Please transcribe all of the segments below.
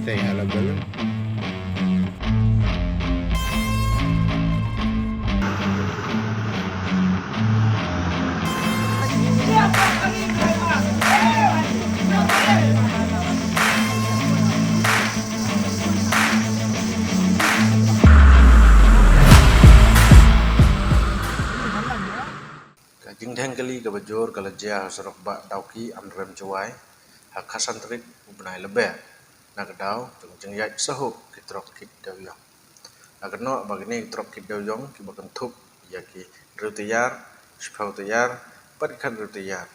kita ya ala balon. Jing dheng kali ke bajor kalau jia serok ba dauki amrem jawai hak khasan trik ubnai lebe nak dau jeng yai sahu kitrok kit dawyong nak no bagini kitrok kit dawyong ki bakan thup ya ki rutiyar spau tiyar padkan rutiyar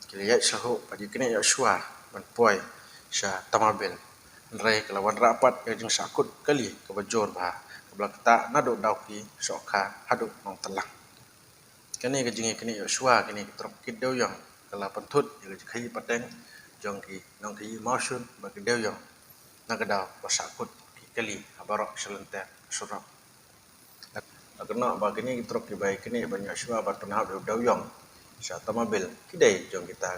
ki yai sahu padi kini ya shwa ban poi sha tamabil rai kelawan rapat ya jeng sakut kali ke bajor ba keblak ta nado dauki sokha hadu nong telang kini kejingi kini Yosua kini kitrok kidau yang kala pentut yang kai pateng jong ki nong ki motion bagi deu yang nagadau wasakut ki kali abarok selenter surap agna bagini kitrok ki bai kini ban Yosua batuna deu yang sa tamabil kidai jong kita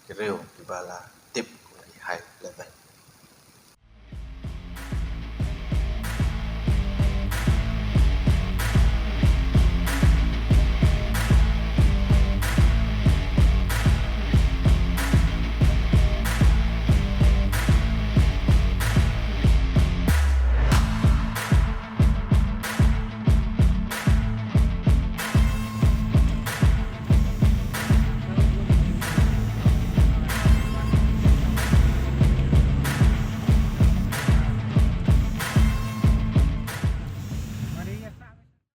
kireu ki bala tip ki high level